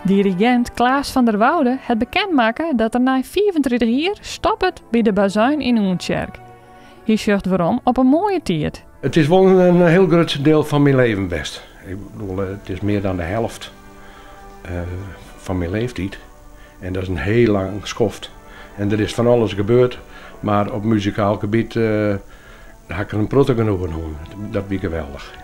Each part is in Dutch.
Dirigent Klaas van der Woude het bekendmaken dat er na 34 jaar stopt bij de bazuin in Oentsjerk. Hij zegt waarom op een mooie tiert. Het is wel een heel groot deel van mijn leven best. Ik bedoel, het is meer dan de helft van mijn leeftijd. En dat is een heel lang schoft. En er is van alles gebeurd, maar op muzikaal gebied heb ik er een protte genoegen aan. Dat was geweldig.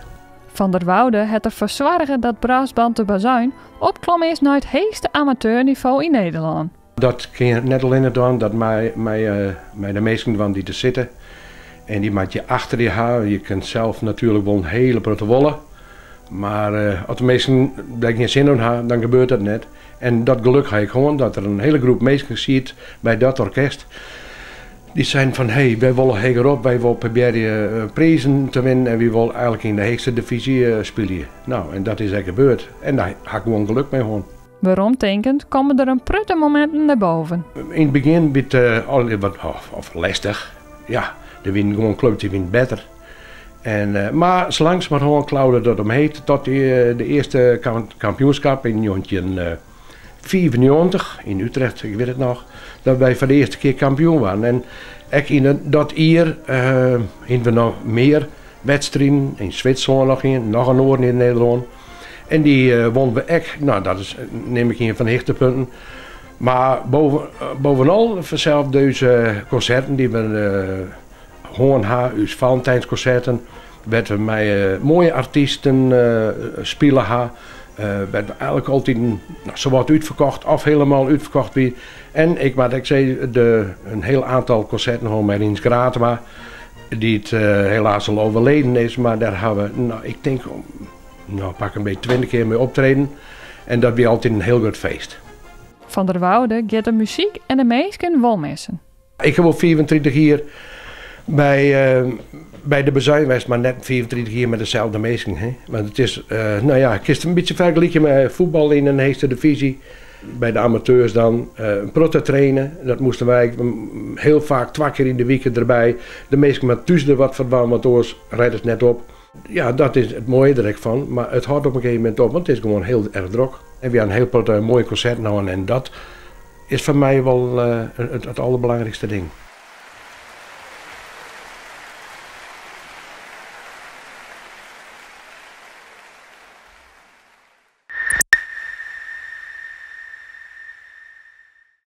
Van der Woude het ervoor zorgen dat brassband de bazuin opklom is naar het hoogste amateurniveau in Nederland. Dat kun je net alleen doen dat mij de meesten van die te zitten. En die maak je achter je haar. Je kunt zelf natuurlijk wel een hele protte wollen. Maar als de meesten daar geen zin in hebben, dan gebeurt dat net. En dat geluk heb ik gewoon dat er een hele groep mensen ziet bij dat orkest. Die zijn van, hey, wij willen hoger op, wij willen proberen prijzen te winnen en we willen eigenlijk in de hoogste divisie spelen. Nou, en dat is er gebeurd. En daar had ik gewoon geluk mee gewoon. Waarom denkend komen er een prutte momenten naar boven? In het begin werd het al wat lastig. Ja, de win gewoon club, die wint beter. En, maar zolang maar gewoon klauwde dat omheen tot de eerste kampioenschap in 1994 in Utrecht, ik weet het nog, dat wij voor de eerste keer kampioen waren. En ook in dat jaar hebben we nog meer wedstrijden in Zwitserland nog een oor in Nederland. En die wonnen we ook, nou dat is, neem ik een van de hoogtepunten. Maar bovenal vanzelf deze concerten die we gewoon hebben, dus Valentijnsconcerten, werden we met mooie artiesten spelen hebben. Werd eigenlijk altijd zowat uitverkocht of helemaal uitverkocht weer. En ik zei een heel aantal concerten gewoon met Rins Gratema, die het helaas al overleden is, maar daar hebben we, nou, ik denk, pak een beetje 20 keer mee optreden. En dat was altijd een heel groot feest. Van der Woude gaat de muziek en de meesten wel missen. Ik heb al 24 jaar bij de bazuin geweest, maar net 24 jaar met dezelfde meesten. Want het is, nou ja, ik is een beetje vergelijken met voetbal in een hoogste divisie. Bij de amateurs dan een protte trainen. Dat moesten wij heel vaak 2 keer in de week erbij. De meesten met thuis er wat van, want anders rijdt het net op. Ja, dat is het mooie er van. Maar het houdt op een gegeven moment op, want het is gewoon heel erg druk. En we hebben een heel mooie concert nou en dat is voor mij wel het allerbelangrijkste ding.